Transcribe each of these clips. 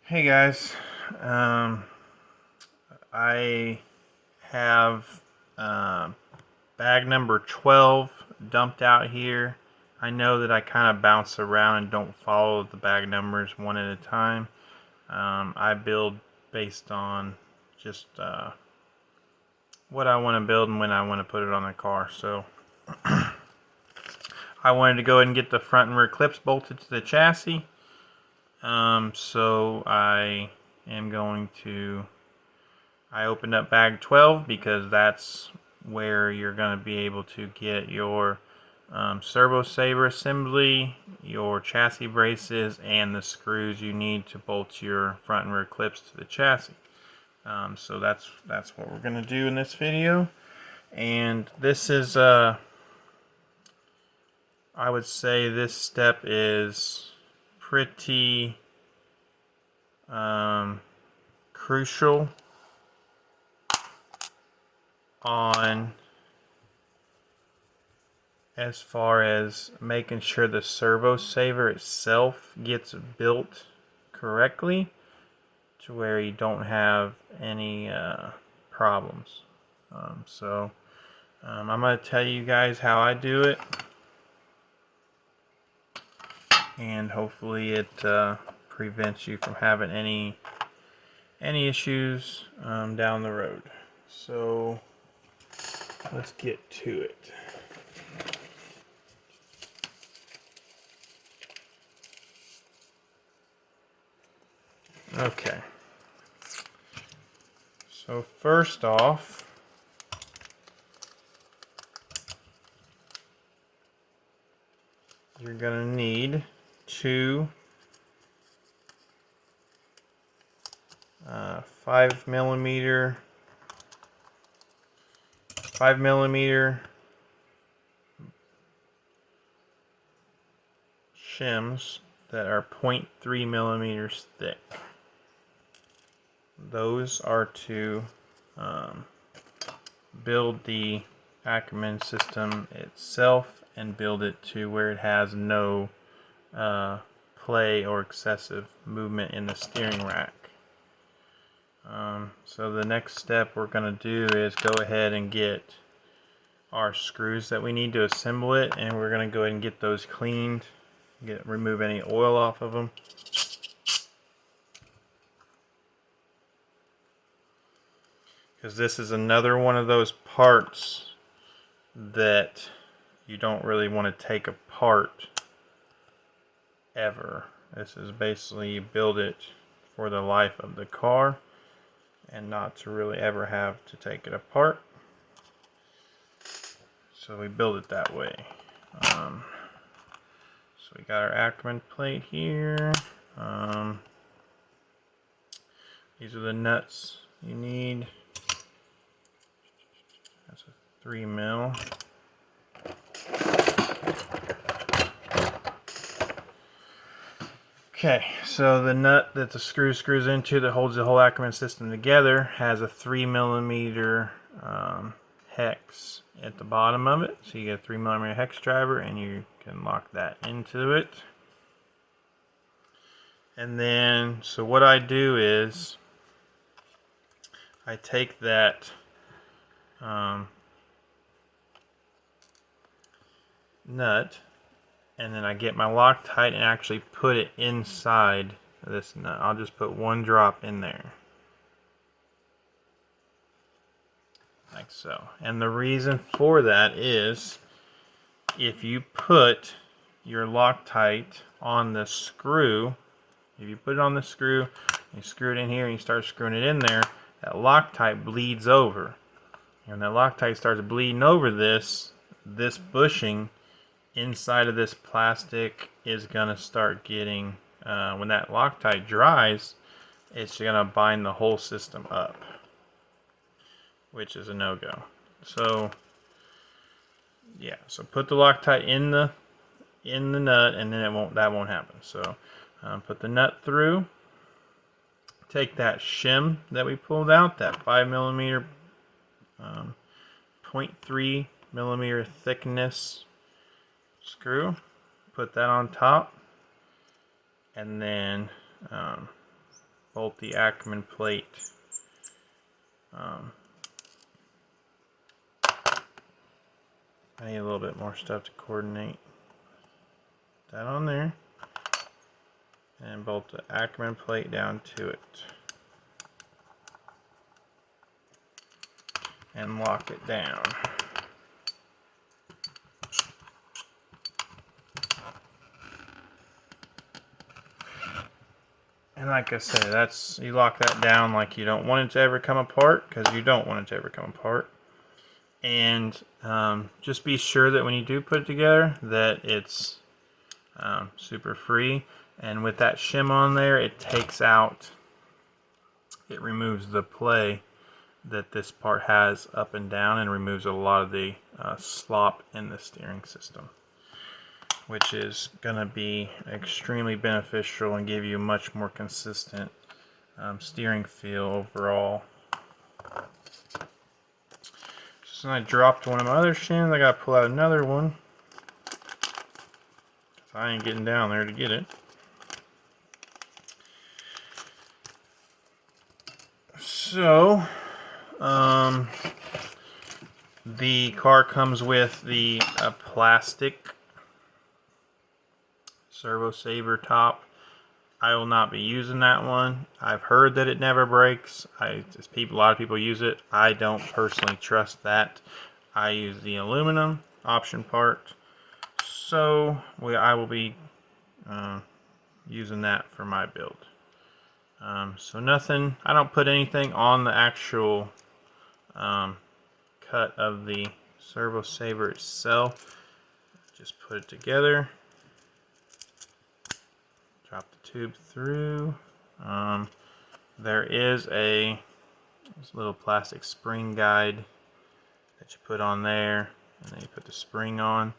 Hey guys, I have bag number 12 dumped out here. I know that I kind of bounce around and don't follow the bag numbers one at a time. I build based on just what I want to build and when I want to put it on the car. So I wanted to go ahead and get the front and rear clips bolted to the chassis. So I am going to I opened up bag 12 because that's where you're going to be able to get your servo saver assembly, your chassis braces, and the screws you need to bolt your front and rear clips to the chassis. So that's what we're going to do in this video. And this is, I would say this step is pretty crucial on as far as making sure the servo saver itself gets built correctly to where you don't have any problems. I'm going to tell you guys how I do it, and hopefully it prevents you from having any issues down the road. So let's get to it. Okay. So first off, you're going to need two 5 millimeter shims that are 0.3 millimeters thick. Those are to build the Ackerman system itself and build it to where it has no play or excessive movement in the steering rack. So the next step we're going to do is go ahead and get our screws that we need to assemble it, and we're going to go ahead and get those cleaned, remove any oil off of them. Because this is another one of those parts that you don't really want to take apart ever. This is basically you build it for the life of the car and not to really ever have to take it apart. So we build it that way. So we got our Ackerman plate here. These are the nuts you need. That's a 3 mil. Okay, so the nut that the screw screws into that holds the whole Ackerman system together has a 3 millimeter hex at the bottom of it. So you get a 3 millimeter hex driver and you can lock that into it. And then, so what I do is I take that nut, and then I get my Loctite and actually put it inside this nut. I'll just put one drop in there. Like so. And the reason for that is if you put your Loctite on the screw, if you put it on the screw, you screw it in here and you start screwing it in there, that Loctite bleeds over. And that Loctite starts bleeding over this bushing inside of this plastic is going to start getting, when that Loctite dries, it's going to bind the whole system up, which is a no-go. So yeah, so put the Loctite in the nut, and then that won't happen. So put the nut through, take that shim that we pulled out, that 5 millimeter 0.3 millimeter thickness screw, put that on top, and then bolt the Ackerman plate. I need a little bit more stuff to coordinate. That on there. And bolt the Ackerman plate down to it. And lock it down. And like I said, you lock that down like you don't want it to ever come apart, because you don't want it to ever come apart. And just be sure that when you do put it together that it's super free. And with that shim on there, it removes the play that this part has up and down, and removes a lot of the slop in the steering system, which is going to be extremely beneficial and give you a much more consistent steering feel overall. So I dropped one of my other shims. I got to pull out another one, because I ain't getting down there to get it. So, the car comes with the plastic servo saver top. I will not be using that one. I've heard that it never breaks. A lot of people use it. I don't personally trust that. I use the aluminum option part. So I will be using that for my build. So nothing, I don't put anything on the actual cut of the servo saver itself. Just put it together. Drop the tube through. There is this little plastic spring guide that you put on there, and then you put the spring on.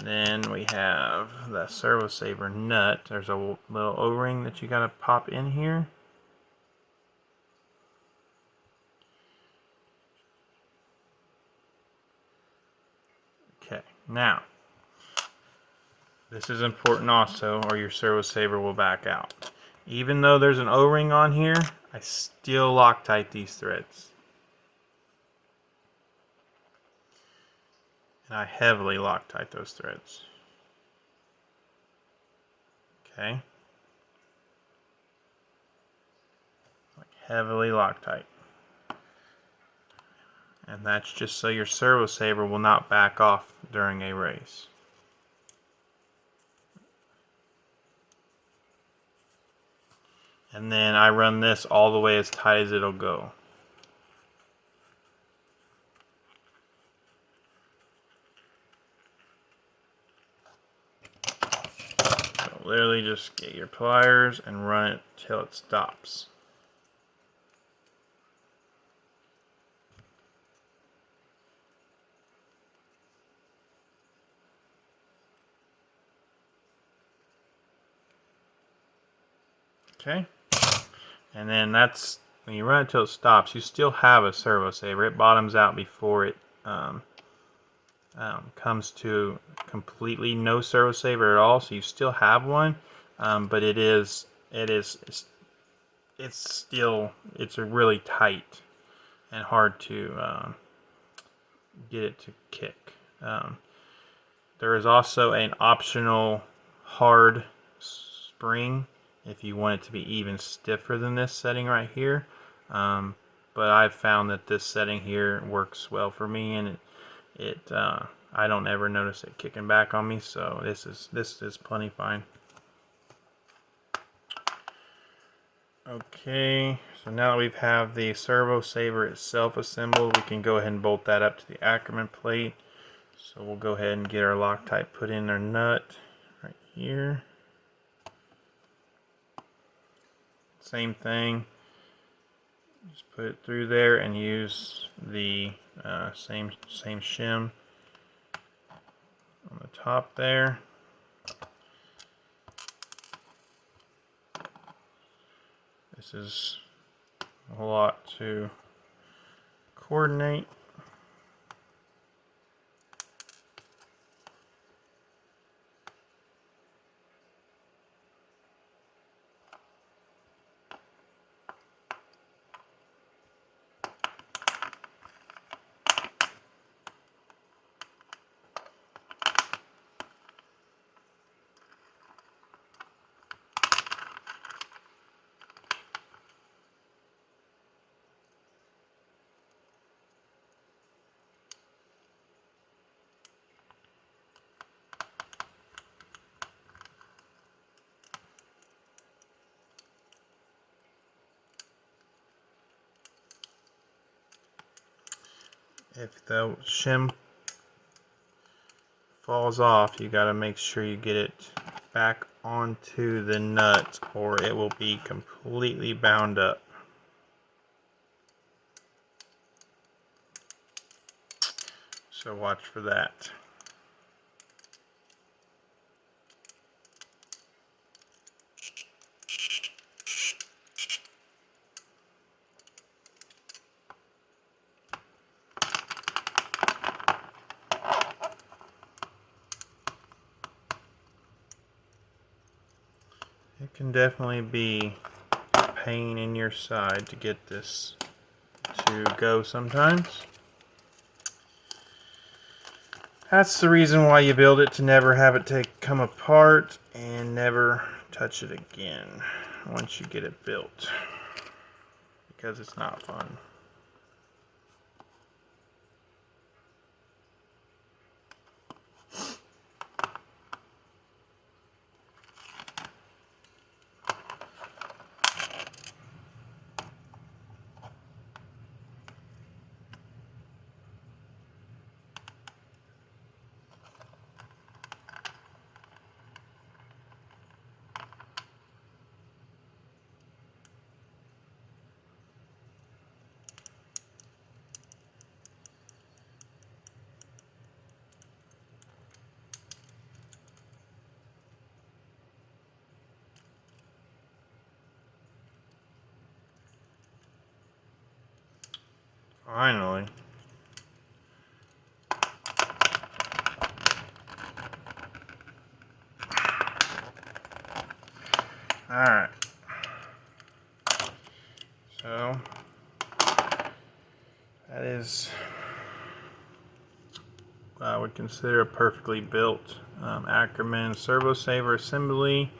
Then we have the servo saver nut. There's a little O-ring that you gotta pop in here. Okay, now this is important also, or your servo saver will back out. Even though there's an O-ring on here, I still Loctite these threads. And I heavily Loctite those threads. Okay. Like heavily Loctite. And that's just so your servo saver will not back off during a race. And then I run this all the way as tight as it'll go. So literally just get your pliers and run it till it stops. Okay. And then that's, when you run it till it stops, you still have a servo saver. It bottoms out before it comes to completely no servo saver at all. So you still have one, but it's really tight and hard to get it to kick. There is also an optional hard spring if you want it to be even stiffer than this setting right here, but I've found that this setting here works well for me, and I don't ever notice it kicking back on me, so this is plenty fine. Okay, so now that we have the servo saver itself assembled, we can go ahead and bolt that up to the Ackerman plate. So we'll go ahead and get our Loctite put in our nut right here. Same thing, just put it through there and use the same shim on the top there. This is a lot to coordinate. if the shim falls off, you got to make sure you get it back onto the nut or it will be completely bound up. So watch for that. It can definitely be a pain in your side to get this to go sometimes. That's the reason why you build it, to never have it come apart and never touch it again once you get it built, because it's not fun. Finally. Alright. So, that is what I would consider a perfectly built Ackerman servo saver assembly.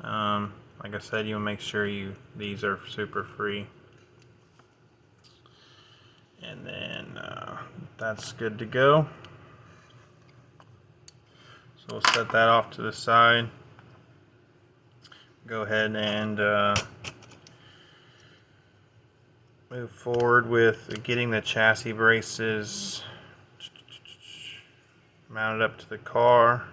Like I said, you want to make sure these are super free. And then that's good to go. So we'll set that off to the side. Go ahead and move forward with getting the chassis braces mounted up to the car.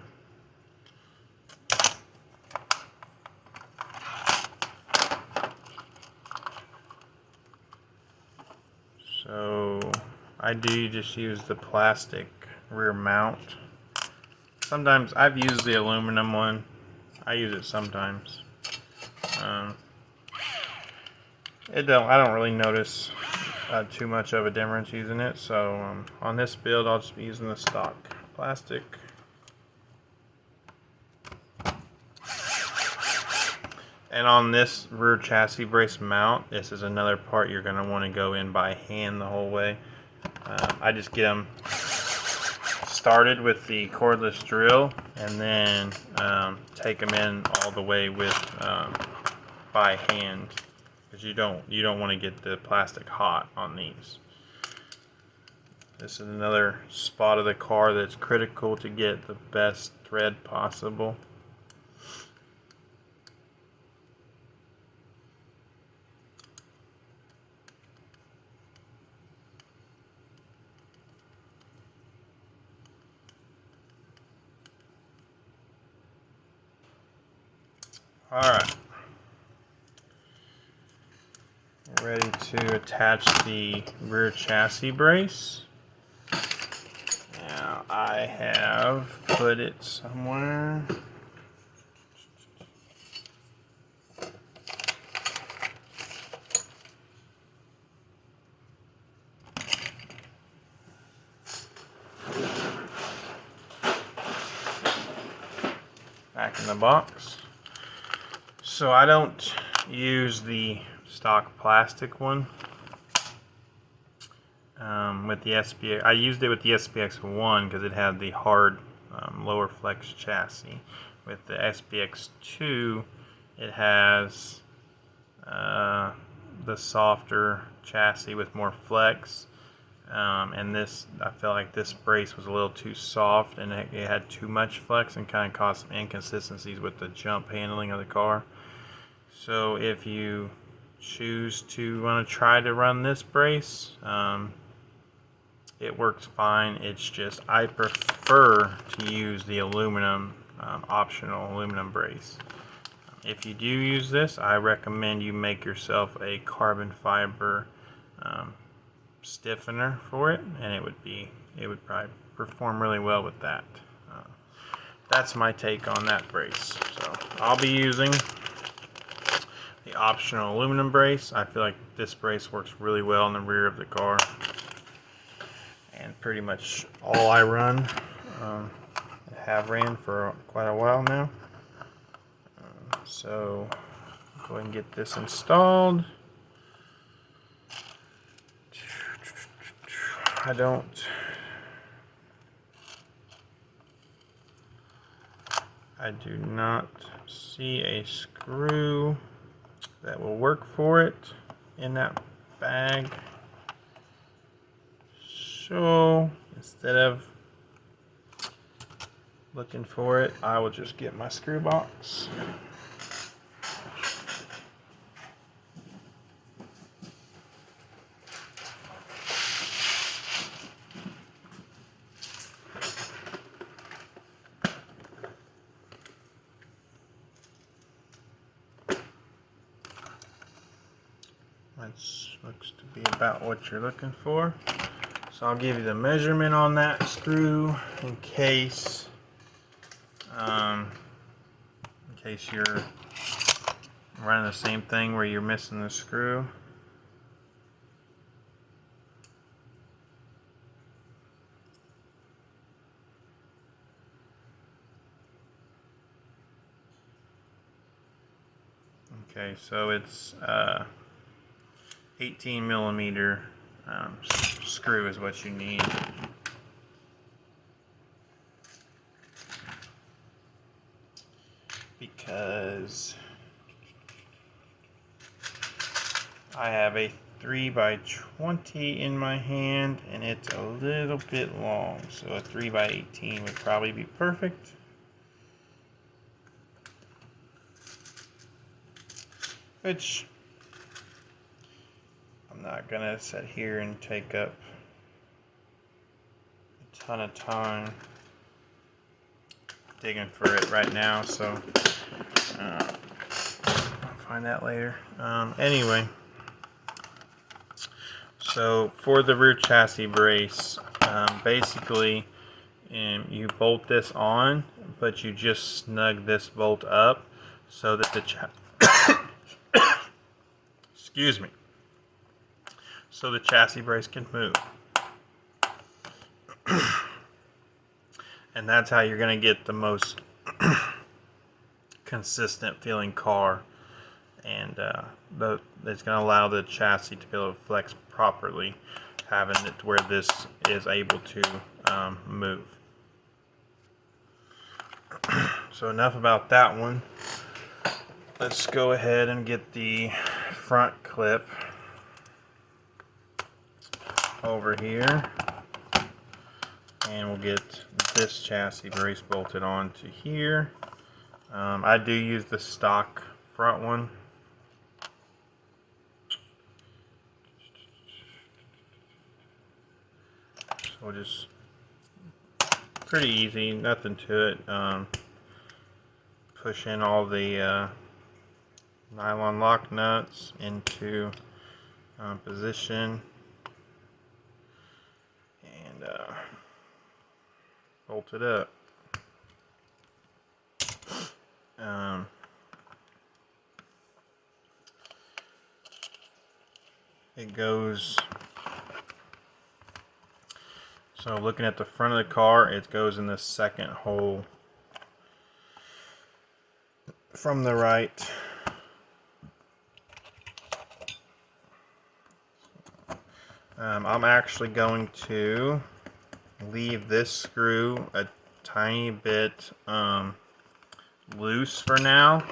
So I do just use the plastic rear mount. Sometimes I've used the aluminum one. I use it sometimes. I don't really notice too much of a difference using it. So on this build, I'll just be using the stock plastic. And on this rear chassis brace mount, this is another part you're going to want to go in by hand the whole way. I just get them started with the cordless drill and then take them in all the way with by hand, because you don't want to get the plastic hot on these. This is another spot of the car that's critical to get the best thread possible. Alright, ready to attach the rear chassis brace. Now I have put it somewhere. Back in the box. So I don't use the stock plastic one with the SBX. I used it with the SBX-1 because it had the hard lower flex chassis. With the SBX-2, it has the softer chassis with more flex. And this, I felt like this brace was a little too soft and it had too much flex and kind of caused some inconsistencies with the jump handling of the car. So if you choose to want to try to run this brace, it works fine. It's just I prefer to use the aluminum, optional aluminum brace. If you do use this, I recommend you make yourself a carbon fiber stiffener for it, and it would probably perform really well with that. That's my take on that brace. So I'll be using the optional aluminum brace. I feel like this brace works really well in the rear of the car, and pretty much all I run, have ran for quite a while now. So go ahead and get this installed. I do not see a screw that will work for it in that bag. So instead of looking for it, I will just get my screw box. That looks to be about what you're looking for. So I'll give you the measurement on that screw in case you're running the same thing where you're missing the screw. Okay, so it's 18 millimeter screw is what you need. Because I have a 3x20 in my hand and it's a little bit long, so a 3x18 would probably be perfect. Which I'm not gonna sit here and take up a ton of time digging for it right now, so I'll find that later. Anyway, so for the rear chassis brace, basically you bolt this on, but you just snug this bolt up so that the excuse me, so the chassis brace can move. And that's how you're going to get the most consistent feeling car, and it's going to allow the chassis to be able to flex properly, having it where this is able to move. So enough about that one. Let's go ahead and get the front clip over here, and we'll get this chassis brace bolted onto here. I do use the stock front one. So just pretty easy, nothing to it. Push in all the nylon lock nuts into position, and bolt it up. It goes, so looking at the front of the car, it goes in the second hole from the right. I'm actually going to leave this screw a tiny bit loose for now,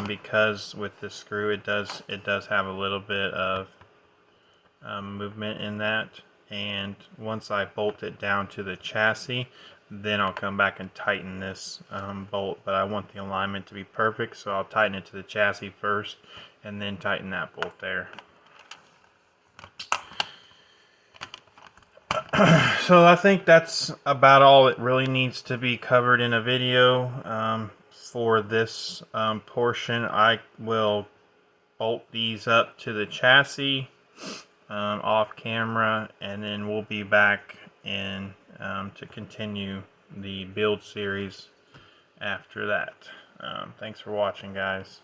because with this screw it does have a little bit of movement in that, and once I bolt it down to the chassis, then I'll come back and tighten this bolt, but I want the alignment to be perfect, so I'll tighten it to the chassis first and then tighten that bolt there. So I think that's about all it really needs to be covered in a video. For this portion, I will bolt these up to the chassis off camera, and then we'll be back in to continue the build series after that. Thanks for watching, guys.